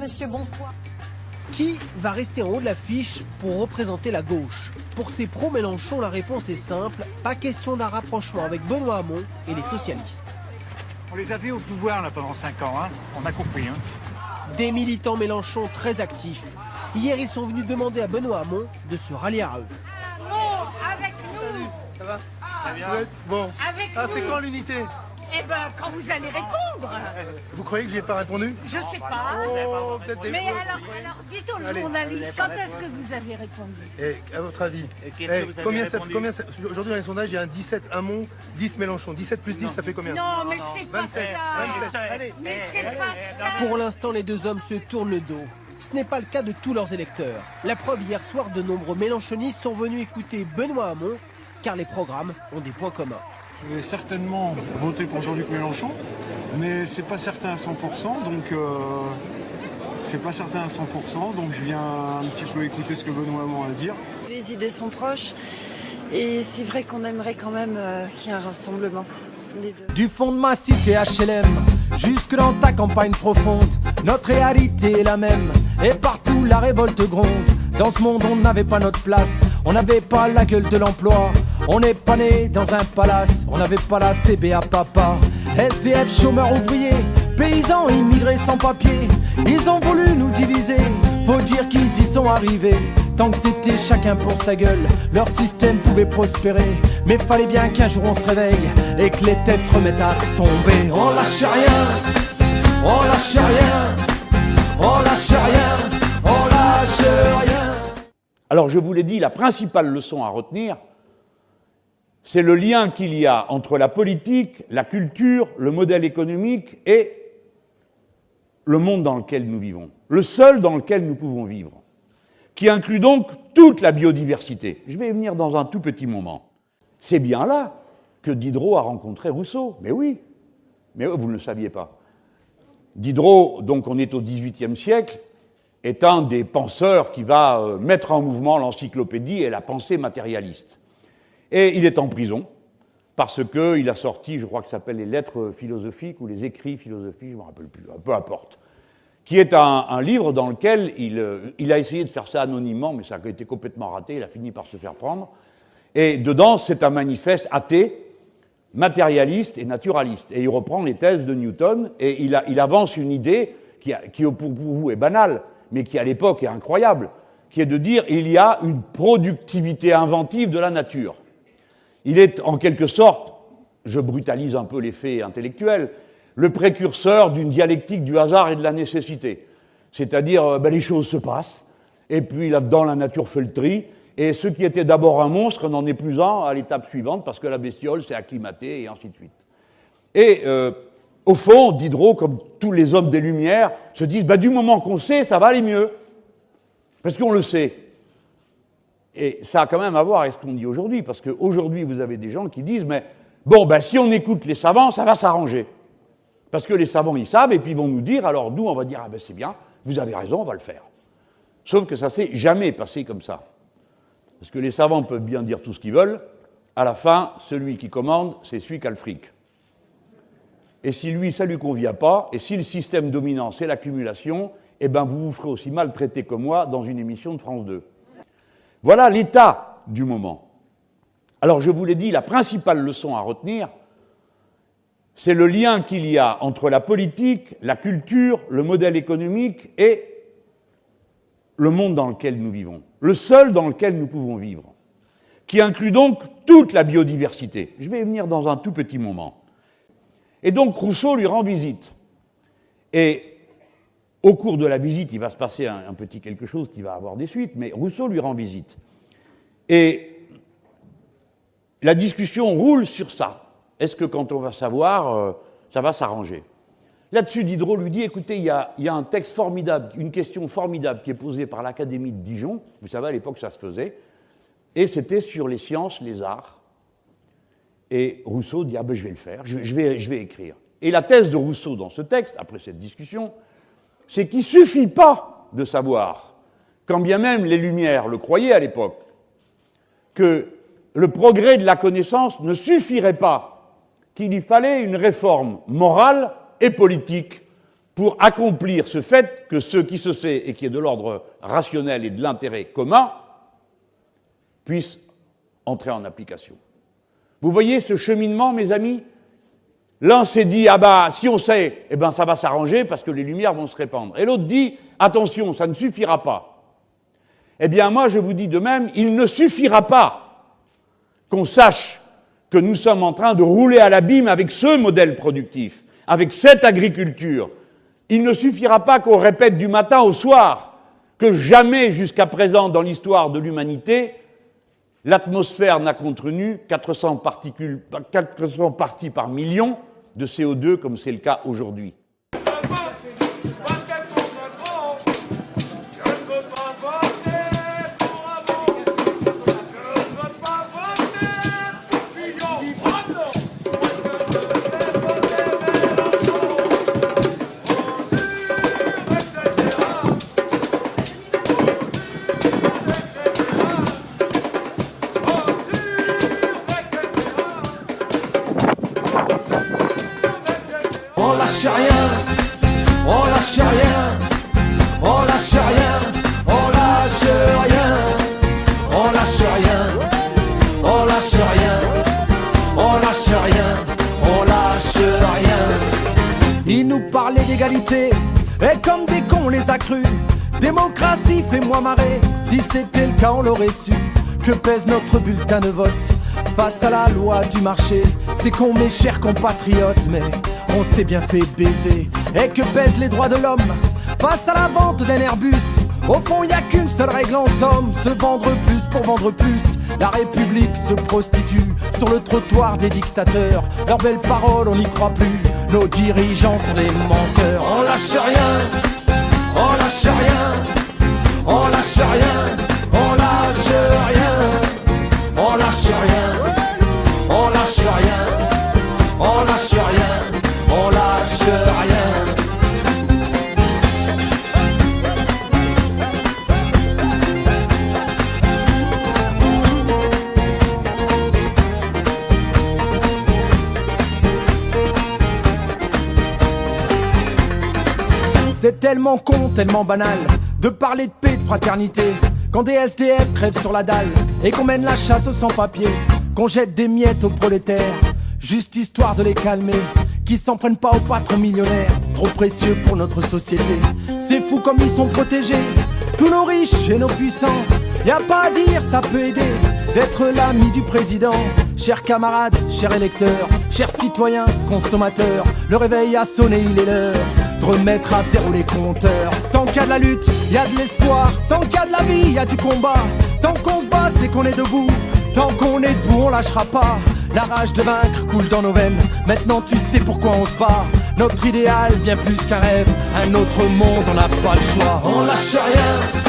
monsieur, bonsoir. Qui va rester en haut de l'affiche pour représenter la gauche? Pour ces pro-Mélenchon, la réponse est simple. Pas question d'un rapprochement avec Benoît Hamon et les socialistes. On les avait au pouvoir là pendant 5 ans, hein. On a compris. Hein. Des militants Mélenchon très actifs. Hier, ils sont venus demander à Benoît Hamon de se rallier à eux. Bon, avec nous. Ça va? Très bien. Bon. Avec C'est nous. quand l'unité? Eh ben, quand vous allez répondre. Vous croyez que j'ai pas répondu? Je sais pas. Oh, peut-être des... Mais alors dites aux Allez. journalistes, quand est-ce que vous avez répondu? Et à votre avis, qu'est-ce que vous avez répondu aujourd'hui dans les sondages, il y a un 17 Hamon, 10 Mélenchon. 17 plus 10, ça fait combien? Non, mais c'est pas 27, ça. 27. Allez. Mais c'est pas ça. Pour l'instant, les deux hommes se tournent le dos. Ce n'est pas le cas de tous leurs électeurs. La preuve, hier soir, de nombreux mélenchonistes sont venus écouter Benoît Hamon, car les programmes ont des points communs. Je vais certainement voter pour Jean-Luc Mélenchon, mais c'est pas certain à 100%, donc c'est pas certain à 100%, donc je viens un petit peu écouter ce que Benoît Hamon a à dire. Les idées sont proches et c'est vrai qu'on aimerait quand même qu'il y ait un rassemblement des deux. Du fond de ma cité HLM, jusque dans ta campagne profonde, notre réalité est la même, et partout la révolte gronde. Dans ce monde on n'avait pas notre place, on n'avait pas la gueule de l'emploi, on n'est pas né dans un palace, on n'avait pas la CBA papa. SDF, chômeurs ouvriers, paysans immigrés sans papier, ils ont voulu nous diviser, faut dire qu'ils y sont arrivés. Tant que c'était chacun pour sa gueule, leur système pouvait prospérer. Mais fallait bien qu'un jour on se réveille et que les têtes se remettent à tomber. On lâche rien, on lâche rien, on lâche rien, on lâche rien. Alors je vous l'ai dit, la principale leçon à retenir, c'est le lien qu'il y a entre la politique, la culture, le modèle économique et le monde dans lequel nous vivons. Le seul dans lequel nous pouvons vivre, qui inclut donc toute la biodiversité. Je vais y venir dans un tout petit moment. C'est bien là que Diderot a rencontré Rousseau. Mais oui, mais vous ne le saviez pas. Diderot, donc on est au XVIIIe siècle, est un des penseurs qui va mettre en mouvement l'encyclopédie et la pensée matérialiste. Et il est en prison, parce qu'il a sorti, je crois que ça s'appelle les lettres philosophiques ou les écrits philosophiques, je ne me rappelle plus, peu importe, qui est un livre dans lequel il a essayé de faire ça anonymement, mais ça a été complètement raté, il a fini par se faire prendre. Et dedans, c'est un manifeste athée, matérialiste et naturaliste. Et il reprend les thèses de Newton, et il avance une idée qui pour vous est banale, mais qui à l'époque est incroyable, qui est de dire il y a une productivité inventive de la nature. Il est en quelque sorte, je brutalise un peu les faits intellectuels, le précurseur d'une dialectique du hasard et de la nécessité. C'est-à-dire, les choses se passent, et puis là-dedans, la nature fait le tri, et ce qui était d'abord un monstre n'en est plus un à l'étape suivante, parce que la bestiole s'est acclimatée, et ainsi de suite. Et au fond, Diderot, comme tous les hommes des Lumières, se disent, du moment qu'on sait, ça va aller mieux, parce qu'on le sait. Et ça a quand même à voir avec ce qu'on dit aujourd'hui, parce qu'aujourd'hui, vous avez des gens qui disent, si on écoute les savants, ça va s'arranger. Parce que les savants, ils savent, et puis ils vont nous dire, alors nous, on va dire, c'est bien, vous avez raison, on va le faire. Sauf que ça s'est jamais passé comme ça. Parce que les savants peuvent bien dire tout ce qu'ils veulent, à la fin, celui qui commande, c'est celui qui a le fric. Et si lui, ça ne lui convient pas, et si le système dominant, c'est l'accumulation, vous vous ferez aussi maltraiter que moi dans une émission de France 2. Voilà l'état du moment. Alors, je vous l'ai dit, la principale leçon à retenir, c'est le lien qu'il y a entre la politique, la culture, le modèle économique et le monde dans lequel nous vivons. Le seul dans lequel nous pouvons vivre, qui inclut donc toute la biodiversité. Je vais y venir dans un tout petit moment. Et donc Rousseau lui rend visite. Et au cours de la visite, il va se passer un petit quelque chose qui va avoir des suites, mais Rousseau lui rend visite. Et la discussion roule sur ça. Est-ce que quand on va savoir, ça va s'arranger? Là-dessus, Diderot lui dit, écoutez, il y a un texte formidable, une question formidable qui est posée par l'Académie de Dijon, vous savez, à l'époque, ça se faisait, et c'était sur les sciences, les arts. Et Rousseau dit, je vais le faire, je vais écrire. Et la thèse de Rousseau dans ce texte, après cette discussion, c'est qu'il ne suffit pas de savoir, quand bien même les Lumières le croyaient à l'époque, que le progrès de la connaissance ne suffirait pas, qu'il y fallait une réforme morale et politique pour accomplir ce fait que ce qui se sait et qui est de l'ordre rationnel et de l'intérêt commun puisse entrer en application. Vous voyez ce cheminement, mes amis? L'un s'est dit, ah bah, si on sait, eh ben, ça va s'arranger parce que les lumières vont se répandre. Et l'autre dit, attention, ça ne suffira pas. Eh bien, moi, je vous dis de même, il ne suffira pas qu'on sache que nous sommes en train de rouler à l'abîme avec ce modèle productif, avec cette agriculture. Il ne suffira pas qu'on répète du matin au soir que jamais jusqu'à présent dans l'histoire de l'humanité, l'atmosphère n'a contenu 400 parties par million de CO2 comme c'est le cas aujourd'hui. On lâche rien, on lâche rien, on lâche rien, on lâche rien, on lâche rien, on lâche rien, on lâche rien, on lâche rien. Ils nous parlaient d'égalité, et comme des cons on les a crus. Démocratie, fais-moi marrer, si c'était le cas on l'aurait su. Que pèse notre bulletin de vote face à la loi du marché? C'est con mes chers compatriotes, mais on s'est bien fait baiser. Et que pèsent les droits de l'homme face à la vente d'un Airbus? Au fond y a qu'une seule règle en somme, se vendre plus pour vendre plus. La République se prostitue sur le trottoir des dictateurs. Leurs belles paroles on n'y croit plus, nos dirigeants sont des menteurs. On lâche rien, on lâche rien, on lâche rien, on lâche rien, on lâche rien, on lâche rien, on lâche rien, on lâche rien. C'est tellement con, tellement banal de parler de paix, de fraternité, quand des SDF crèvent sur la dalle et qu'on mène la chasse aux sans-papiers, qu'on jette des miettes aux prolétaires, juste histoire de les calmer, qui s'en prennent pas aux patrons millionnaires, trop précieux pour notre société. C'est fou comme ils sont protégés, tous nos riches et nos puissants. Y a pas à dire, ça peut aider d'être l'ami du président. Chers camarades, chers électeurs, chers citoyens, consommateurs, le réveil a sonné, il est l'heure de remettre à zéro les compteurs. Tant qu'il y a de la lutte, il y a de l'espoir. Tant qu'il y a de la vie, il y a du combat. Tant qu'on se bat, c'est qu'on est debout. Tant qu'on est debout, on lâchera pas. La rage de vaincre coule dans nos veines. Maintenant tu sais pourquoi on se bat. Notre idéal, bien plus qu'un rêve. Un autre monde, on n'a pas le choix. On lâche rien.